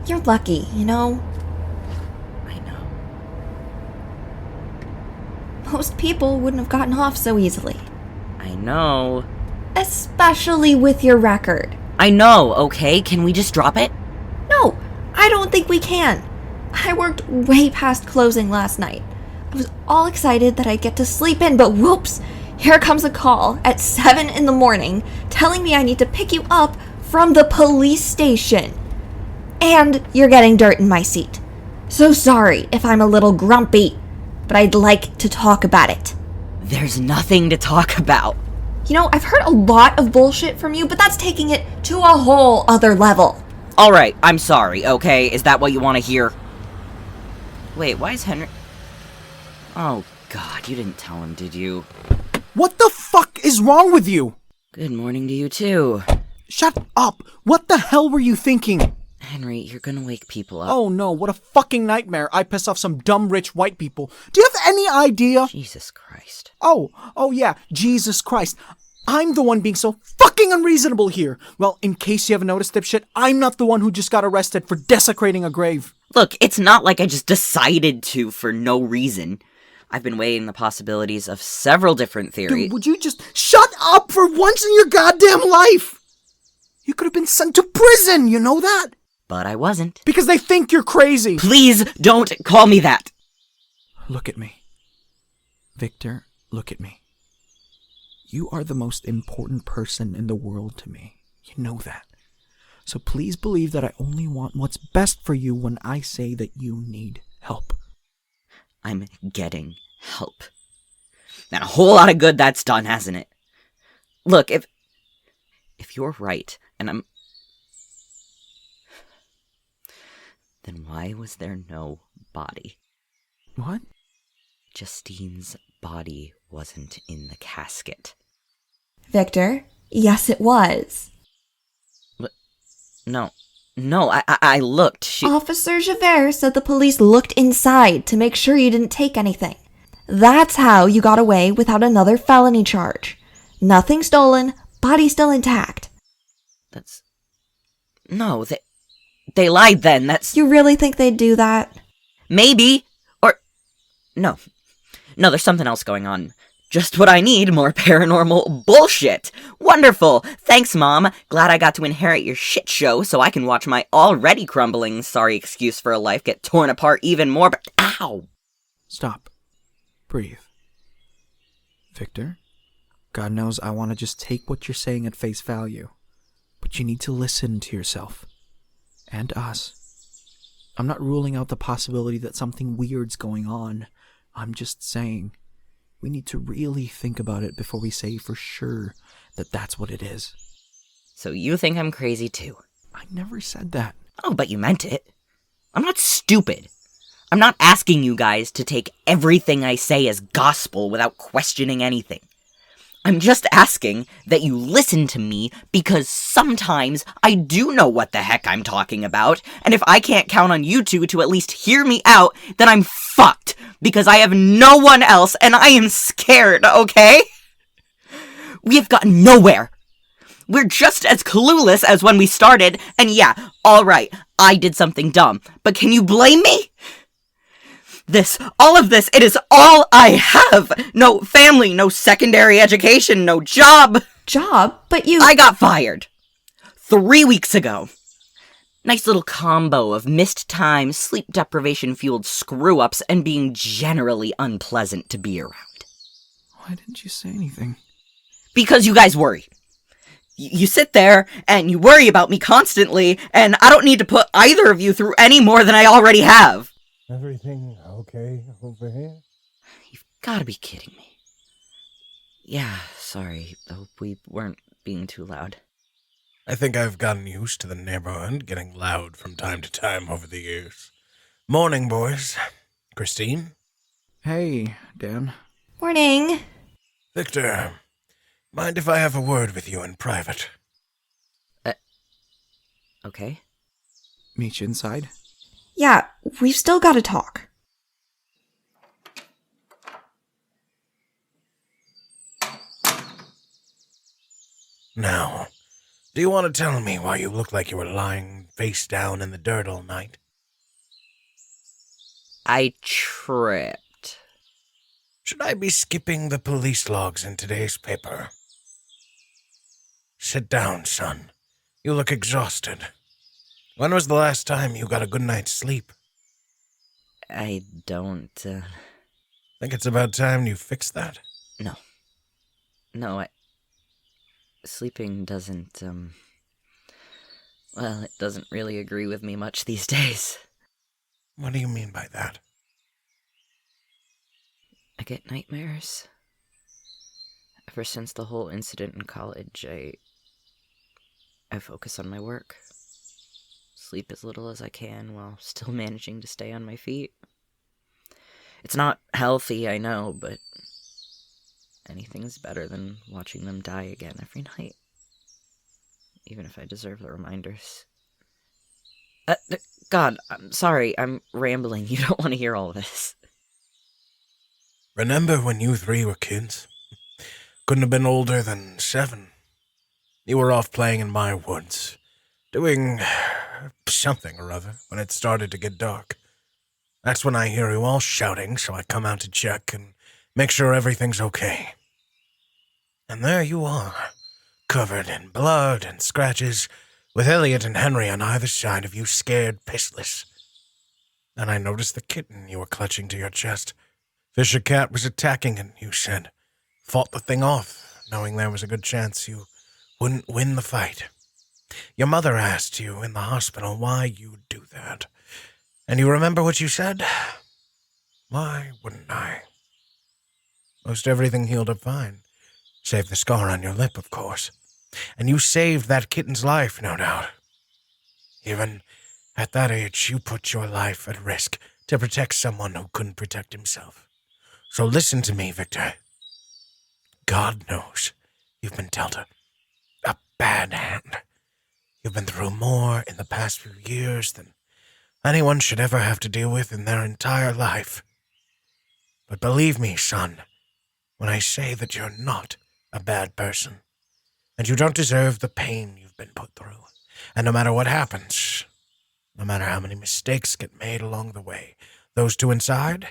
You're lucky, you know? I know. Most people wouldn't have gotten off so easily. I know. Especially with your record. I know, okay? Can we just drop it? No, I don't think we can. I worked way past closing last night. I was all excited that I'd get to sleep in, but whoops! Here comes a call at 7 in the morning telling me I need to pick you up from the police station. And you're getting dirt in my seat. So sorry if I'm a little grumpy, but I'd like to talk about it. There's nothing to talk about. You know, I've heard a lot of bullshit from you, but that's taking it to a whole other level. Alright, I'm sorry, okay? Is that what you want to hear? Wait, why is Henry... Oh, God, you didn't tell him, did you? What the fuck is wrong with you? Good morning to you, too. Shut up! What the hell were you thinking? Henry, you're gonna wake people up. Oh no, what a fucking nightmare. I piss off some dumb rich white people. Do you have any idea? Jesus Christ. Oh yeah, Jesus Christ. I'm the one being so fucking unreasonable here. Well, in case you haven't noticed, dipshit, I'm not the one who just got arrested for desecrating a grave. Look, it's not like I just decided to for no reason. I've been weighing the possibilities of several different theories. Dude, would you just shut up for once in your goddamn life? You could have been sent to prison, you know that? But I wasn't. Because they think you're crazy. Please don't call me that. Look at me. Victor, look at me. You are the most important person in the world to me. You know that. So please believe that I only want what's best for you when I say that you need help. I'm getting help. And a whole lot of good that's done, hasn't it? Look, if you're right, and I'm... Then why was there no body? What? Justine's body wasn't in the casket. Victor, yes it was. But, no, I looked. Officer Javert said the police looked inside to make sure you didn't take anything. That's how you got away without another felony charge. Nothing stolen, body still intact. No, they lied then, You really think they'd do that? Maybe, or... No, there's something else going on. Just what I need, more paranormal bullshit. Wonderful. Thanks, Mom. Glad I got to inherit your shit show so I can watch my already crumbling sorry excuse for a life get torn apart even more, but ow! Stop. Breathe. Victor, God knows I want to just take what you're saying at face value. But you need to listen to yourself. And us. I'm not ruling out the possibility that something weird's going on. I'm just saying... we need to really think about it before we say for sure that that's what it is. So you think I'm crazy too? I never said that. Oh, but you meant it. I'm not stupid. I'm not asking you guys to take everything I say as gospel without questioning anything. I'm just asking that you listen to me because sometimes I do know what the heck I'm talking about, and if I can't count on you two to at least hear me out, then I'm fucked, because I have no one else and I am scared, okay? We have gotten nowhere. We're just as clueless as when we started, and yeah, alright, I did something dumb, but can you blame me? All of this, it is all I have! No family, no secondary education, no job! Job? But you... I got fired! 3 weeks ago. Nice little combo of missed time, sleep deprivation-fueled screw-ups, and being generally unpleasant to be around. Why didn't you say anything? Because you guys worry. You sit there, and you worry about me constantly, and I don't need to put either of you through any more than I already have. Everything okay over here? You've gotta be kidding me. Yeah, sorry. Hope we weren't being too loud. I think I've gotten used to the neighborhood getting loud from time to time over the years. Morning, boys. Christine? Hey, Dan. Morning. Victor, mind if I have a word with you in private? Okay. Meet you inside? Yeah, we've still got to talk. Now, do you want to tell me why you looked like you were lying face down in the dirt all night? I tripped. Should I be skipping the police logs in today's paper? Sit down, son. You look exhausted. When was the last time you got a good night's sleep? I don't, Think it's about time you fix that? No, sleeping doesn't, well, it doesn't really agree with me much these days. What do you mean by that? I get nightmares. Ever since the whole incident in college, I focus on my work. Sleep as little as I can while still managing to stay on my feet. It's not healthy, I know, but anything's better than watching them die again every night. Even if I deserve the reminders. God, I'm sorry, I'm rambling. You don't want to hear all this. Remember when you three were kids? Couldn't have been older than 7. You were off playing in my woods, doing something or other when it started to get dark. That's when I hear you all shouting, so I come out to check and make sure everything's okay. And there you are, covered in blood and scratches, with Elliot and Henry on either side of you, scared pissless. And I noticed the kitten you were clutching to your chest. Fisher Cat was attacking it, you said. Fought the thing off, knowing there was a good chance you wouldn't win the fight. Your mother asked you in the hospital why you'd do that. And you remember what you said? Why wouldn't I? Most everything healed up fine. Save the scar on your lip, of course. And you saved that kitten's life, no doubt. Even at that age, you put your life at risk to protect someone who couldn't protect himself. So listen to me, Victor. God knows you've been dealt a bad hand. You've been through more in the past few years than anyone should ever have to deal with in their entire life. But believe me, son, when I say that you're not a bad person, and you don't deserve the pain you've been put through, and no matter what happens, no matter how many mistakes get made along the way, those two inside,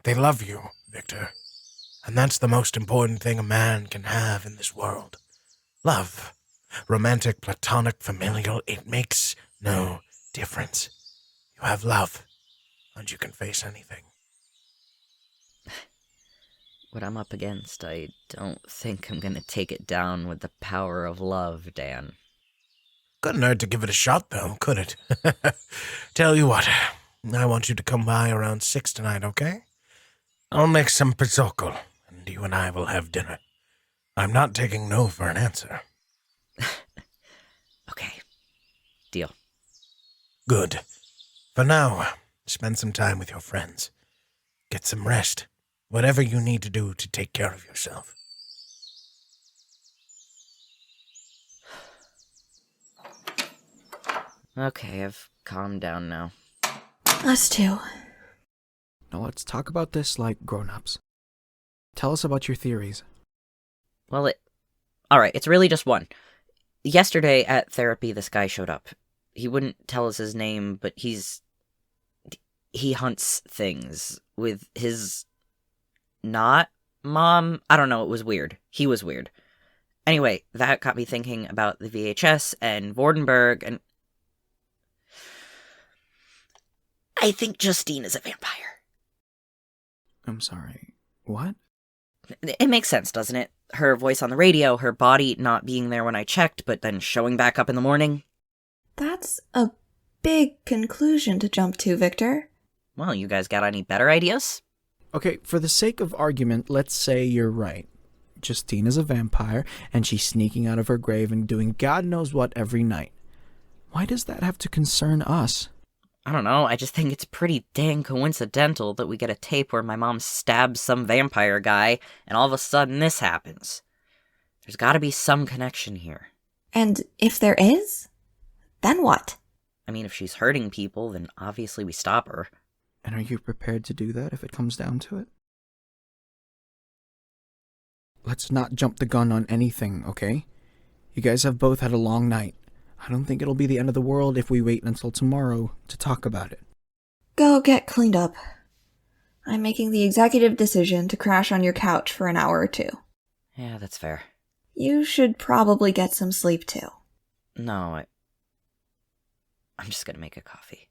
they love you, Victor. And that's the most important thing a man can have in this world. Love. Romantic, platonic, familial, it makes no difference. You have love, and you can face anything. What I'm up against, I don't think I'm gonna take it down with the power of love, Dan. Couldn't hurt to give it a shot, though, could it? Tell you what, I want you to come by around 6 tonight, okay? I'll make some pizzocco, and you and I will have dinner. I'm not taking no for an answer. Okay. Deal. Good. For now, spend some time with your friends. Get some rest. Whatever you need to do to take care of yourself. Okay, I've calmed down now. Us too. Now let's talk about this like grown-ups. Tell us about your theories. Well, alright, it's really just one. Yesterday at therapy, this guy showed up. He wouldn't tell us his name, but he hunts things with his not mom. I don't know, it was weird. He was weird. Anyway, that got me thinking about the VHS and Vordenberg, and I think Justine is a vampire. I'm sorry. What? It makes sense, doesn't it? Her voice on the radio, her body not being there when I checked, but then showing back up in the morning. That's a big conclusion to jump to, Victor. Well, you guys got any better ideas? Okay, for the sake of argument, let's say you're right. Justine is a vampire, and she's sneaking out of her grave and doing God knows what every night. Why does that have to concern us? I don't know, I just think it's pretty dang coincidental that we get a tape where my mom stabs some vampire guy, and all of a sudden this happens. There's gotta be some connection here. And if there is, then what? I mean, if she's hurting people, then obviously we stop her. And are you prepared to do that if it comes down to it? Let's not jump the gun on anything, okay? You guys have both had a long night. I don't think it'll be the end of the world if we wait until tomorrow to talk about it. Go get cleaned up. I'm making the executive decision to crash on your couch for an hour or two. Yeah, that's fair. You should probably get some sleep too. No, I'm just gonna make a coffee.